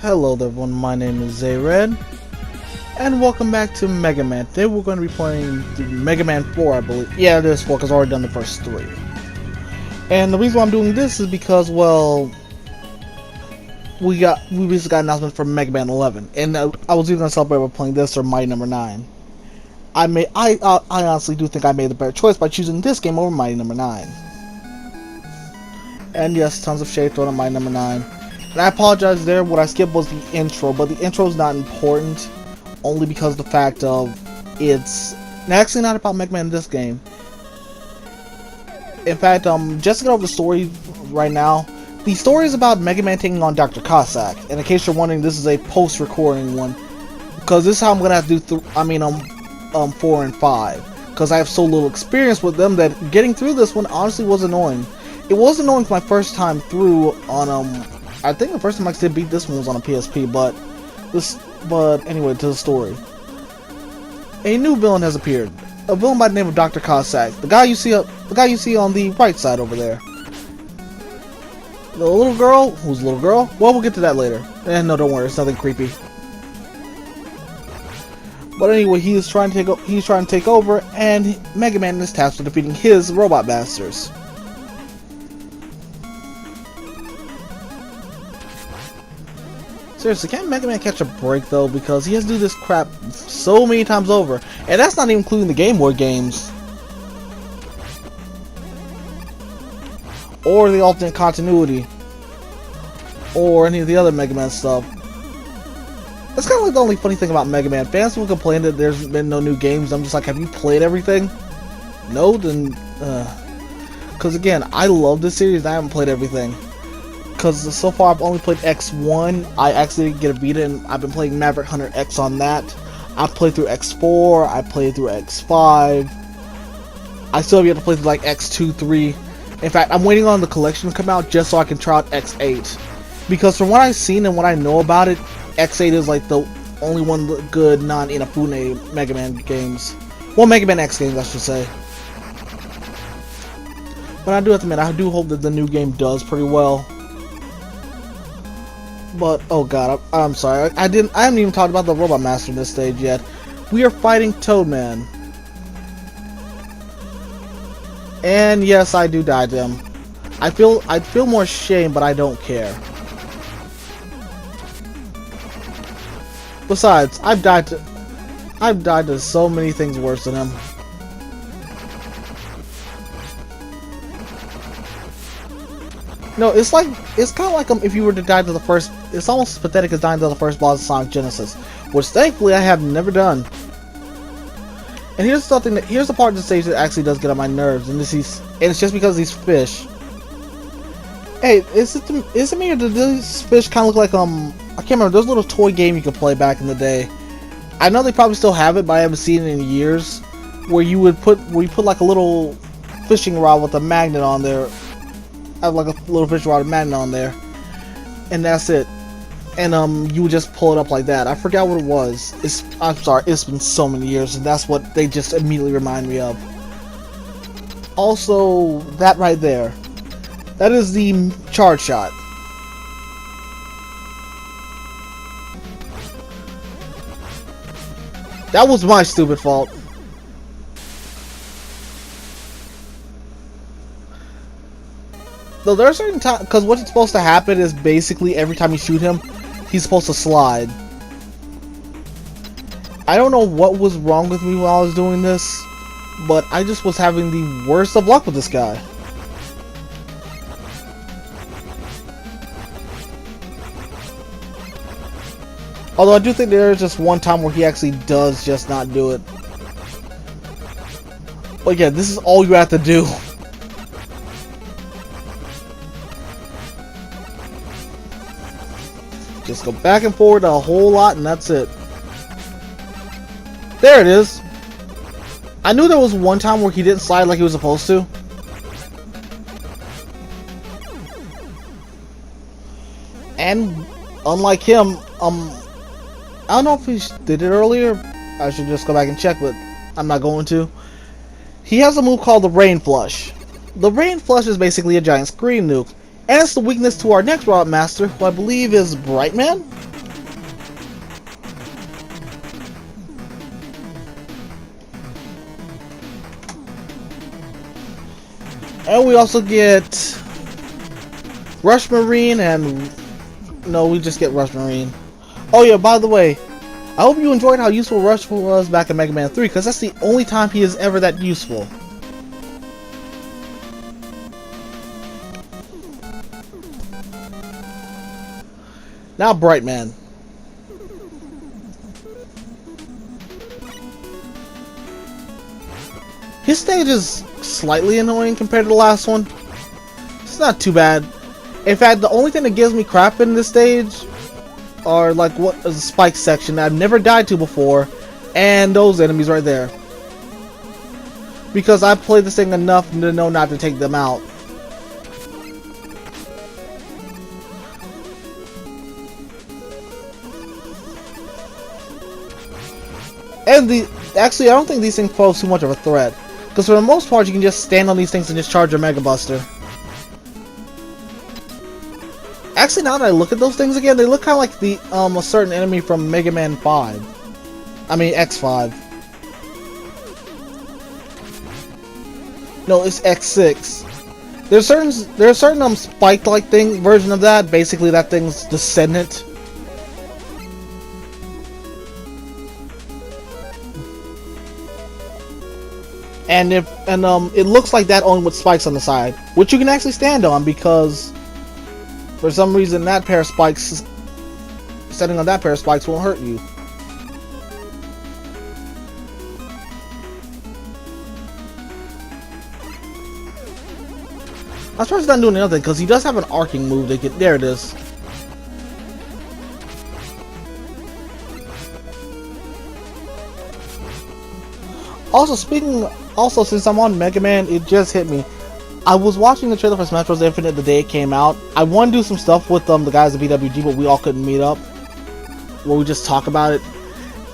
Hello there everyone, my name is Zayred, and welcome back to Mega Man. Today we're going to be playing the Mega Man 4, I believe. Yeah, it is 4, because I've already done the first 3. And the reason why I'm doing this is because, well, we recently got an announcement for Mega Man 11, and I was either going to celebrate by playing this or Mighty Number 9. I honestly do think I made the better choice by choosing this game over Mighty Number 9. And yes, tons of shade thrown at Mighty Number 9. And I apologize there, what I skipped was the intro, but the intro is not important, only because of the fact of it's actually not about Mega Man in this game. In fact, just to get over the story right now, the story is about Mega Man taking on Dr. Cossack, and in case you're wondering, this is a post-recording one, because this is how I'm gonna have to do 4 and 5, because I have so little experience with them that getting through this one honestly was annoying. It was annoying for my first time through on I think the first time I did beat this one was on a PSP, but anyway, to the story. A new villain has appeared. A villain by the name of Dr. Cossack. The guy you see on the right side over there. The little girl, who's the little girl? Well, we'll get to that later. No, don't worry, it's nothing creepy. But anyway, he's trying to take over, and Mega Man is tasked with defeating his robot masters. Seriously, can't Mega Man catch a break though? Because he has to do this crap so many times over. And that's not even including the Game Boy games. Or the alternate continuity. Or any of the other Mega Man stuff. That's kind of like the only funny thing about Mega Man. Fans will complain that there's been no new games. I'm just like, have you played everything? No? Then, because again, I love this series and I haven't played everything. Because so far I've only played X1, I actually didn't get a Vita, and I've been playing Maverick Hunter X on that. I played through X4, I played through X5, I still have yet to play through like X2, 3. In fact, I'm waiting on the collection to come out just so I can try out X8. Because from what I've seen and what I know about it, X8 is like the only one good non-Inafune Mega Man games. Well, Mega Man X games I should say. But I do have to admit, I do hope that the new game does pretty well. But oh god, I'm sorry. I haven't even talked about the Robot Master in this stage yet. We are fighting Toadman. And yes, I do die to him. I feel more shame, but I don't care. Besides, I've died to so many things worse than him. No, it's kind of like if you were to die to the first. It's almost as pathetic as dying to the first boss of Sonic Genesis, which thankfully I have never done. And here's the part of the stage that actually does get on my nerves, and it's just because of these fish. Hey, is it me or do these fish kind of look like I can't remember. There's a little toy game you could play back in the day. I know they probably still have it, but I haven't seen it in years. Where you put like a little fishing rod with a magnet on there. I have like a little fish rod and magnet on there, and that's it. And you would just pull it up like that. I forgot what it was. I'm sorry, it's been so many years, and that's what they just immediately remind me of. Also, that right there, that is the charge shot. That was my stupid fault. Though there are certain times, because what's supposed to happen is basically every time you shoot him, he's supposed to slide. I don't know what was wrong with me while I was doing this, but I just was having the worst of luck with this guy. Although I do think there is just one time where he actually does just not do it. But yeah, this is all you have to do. Just go back and forward a whole lot, and that's it. There it is. I knew there was one time where he didn't slide like he was supposed to. And unlike him, I don't know if he did it earlier. I should just go back and check, but I'm not going to. He has a move called the Rain Flush. The Rain Flush is basically a giant screen nuke. And it's the weakness to our next Robot Master, who I believe is Brightman? And we also get Rush Marine and... No, we just get Rush Marine. Oh yeah, by the way, I hope you enjoyed how useful Rush was back in Mega Man 3, because that's the only time he is ever that useful. Now Brightman. His stage is slightly annoying compared to the last one. It's not too bad. In fact, the only thing that gives me crap in this stage are like what is the spike section that I've never died to before, and those enemies right there. Because I've played this thing enough to know not to take them out. And actually, I don't think these things pose too much of a threat, because for the most part, you can just stand on these things and just charge your Mega Buster. Actually, now that I look at those things again, they look kind of like the a certain enemy from Mega Man 5. I mean X5. No, it's X6. There's certain spike-like thing version of that. Basically, that thing's descendant. And it looks like that only with spikes on the side, which you can actually stand on, because for some reason that pair of spikes, standing on that pair of spikes won't hurt you. I'm surprised he's not doing anything, because he does have an arcing move that get there. It is. Also, since I'm on Mega Man, it just hit me. I was watching the trailer for Smash Bros. Infinite the day it came out. I wanted to do some stuff with the guys at BWG, but we all couldn't meet up, where we just talk about it.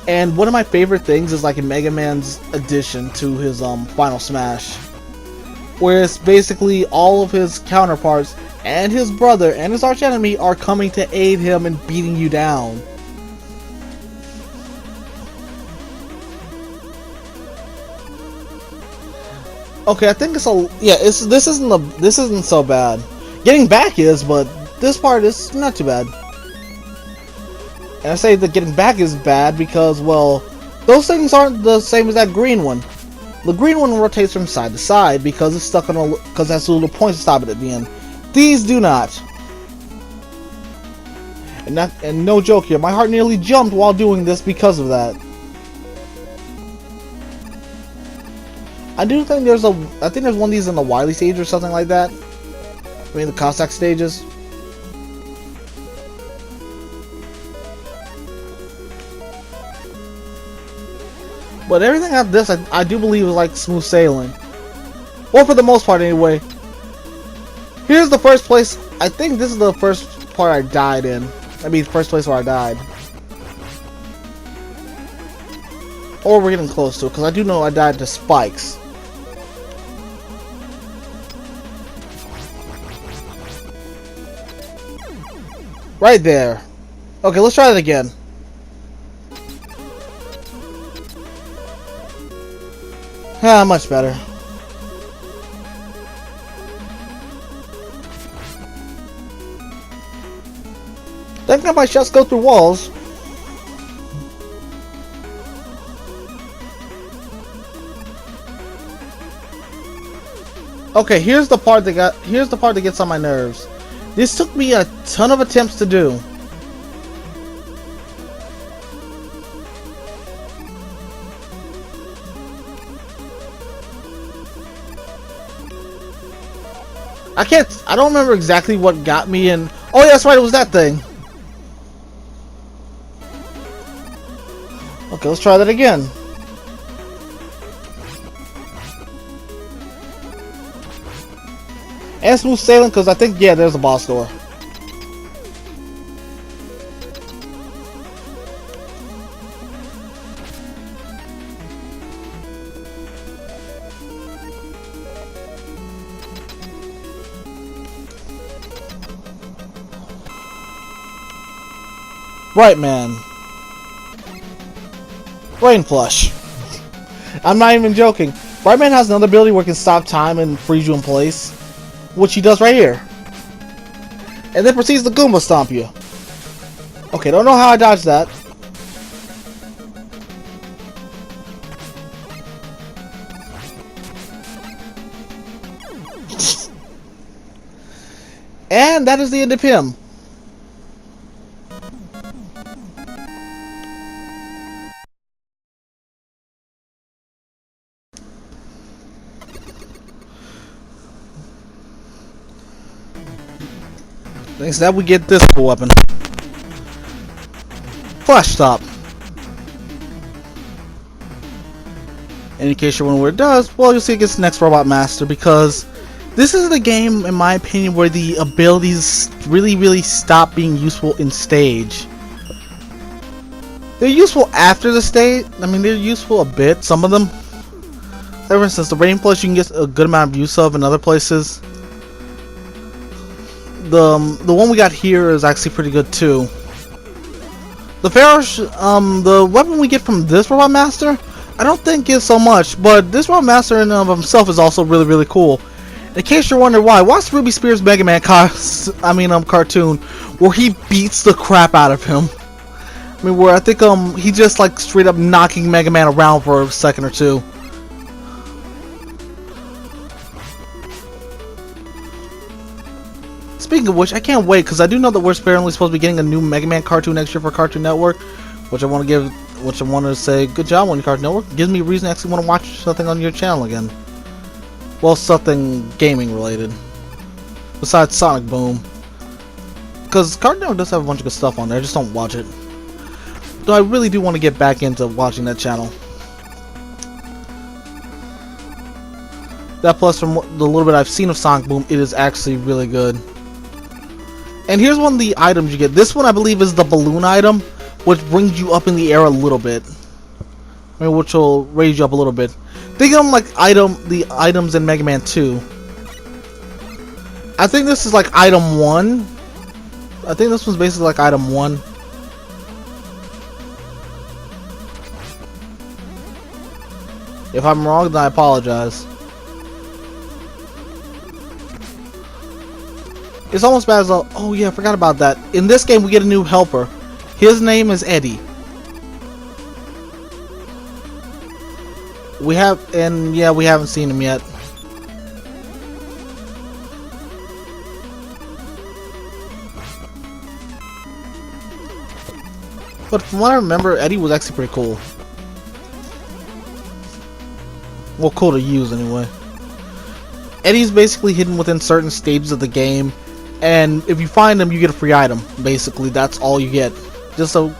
And one of my favorite things is like in Mega Man's addition to his Final Smash, where it's basically all of his counterparts and his brother and his arch enemy are coming to aid him in beating you down. Okay, I think this isn't so bad. Getting back is, but this part is not too bad. And I say that getting back is bad because, well, those things aren't the same as that green one. The green one rotates from side to side because it's stuck on because it has a little point to stop it at the end. These do not. And no joke here, my heart nearly jumped while doing this because of that. I think there's one of these in the Wily stage or something like that. I mean the Cossack stages. But everything after this, I do believe is like smooth sailing. Or for the most part anyway. Here's the first place. I think this is the first part I died in. I mean, first place where I died. Or we're getting close to it, because I do know I died to spikes. Right there. Okay, let's try that again. Ah, much better. Think I might just go through walls. Okay, here's the part that gets on my nerves. This took me a ton of attempts to do. I don't remember exactly what got me in. Oh yeah, that's right, it was that thing. Okay, let's try that again. And smooth sailing, because I think, yeah, there's a boss door. Right, man. Rain Flush. I'm not even joking. Brightman has another ability where it can stop time and freeze you in place. which he does right here. And then proceeds to Goomba Stomp you. Okay, don't know how I dodged that. And that is the end of him. Instead we get this weapon. Flash Stop. And in case you're wondering what it does, well, you'll see it gets the next Robot Master, because this is the game, in my opinion, where the abilities really stop being useful in stage. They're useful after the stage. I mean, they're useful a bit, some of them. For instance, the Rain Plus you can get a good amount of use of in other places. The one we got here is actually pretty good too. The Pharaoh, the weapon we get from this Robot Master, I don't think is so much, but this Robot Master in and of himself is also really cool. In case you're wondering why, watch Ruby Spears' MegaMan cartoon, where he beats the crap out of him. I mean, where I think he just like straight up knocking MegaMan around for a second or two. Speaking of which, I can't wait, because I do know that we're apparently supposed to be getting a new MegaMan cartoon next year for Cartoon Network, which I want to say good job on your Cartoon Network. It gives me a reason to actually want to watch something on your channel again. Well, something gaming related. Besides Sonic Boom. Because Cartoon Network does have a bunch of good stuff on there, I just don't watch it. Though I really do want to get back into watching that channel. That plus, from the little bit I've seen of Sonic Boom, it is actually really good. And here's one of the items you get. This one I believe is the balloon item, which brings you up in the air a little bit. I mean, which will raise you up a little bit. Think of them like the items in Mega Man 2. I think this is like item 1. I think this one's basically like item 1. If I'm wrong, then I apologize. It's almost bad as oh yeah, I forgot about that. In this game we get a new helper. His name is Eddie. We haven't seen him yet. But from what I remember, Eddie was actually pretty cool. Well, cool to use anyway. Eddie's basically hidden within certain stages of the game, and if you find him, you get a free item. Basically, that's all you get. Just a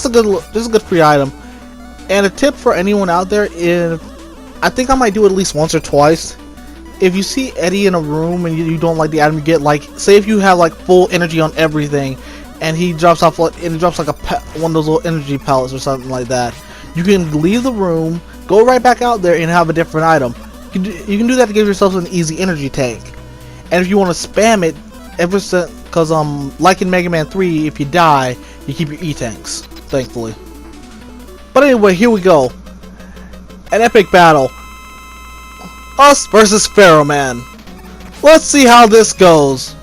good free item. And a tip for anyone out there is, I think I might do it at least once or twice. If you see Eddie in a room and you don't like the item you get, like say if you have like full energy on everything, and he drops off like one of those little energy pellets or something like that, you can leave the room, go right back out there, and have a different item. You can do that to give yourself an easy energy tank. And if you want to spam it, because like in Mega Man 3, if you die, you keep your E-tanks, thankfully. But anyway, here we go. An epic battle. Us versus Pharaoh Man. Let's see how this goes.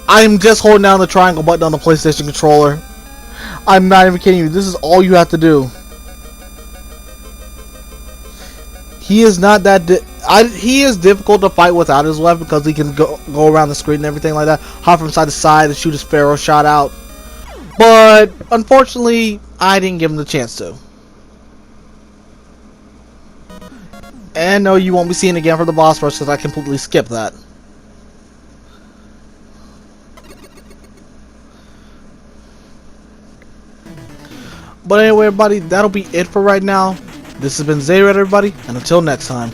I'm just holding down the triangle button on the PlayStation controller. I'm not even kidding you. This is all you have to do. He is not that. He is difficult to fight without his weapon because he can go around the screen and everything like that, hop from side to side and shoot his Pharaoh shot out. But unfortunately, I didn't give him the chance to. And no, you won't be seeing again for the boss rush because I completely skipped that. But anyway, everybody, that'll be it for right now. This has been Zayred, everybody, and until next time.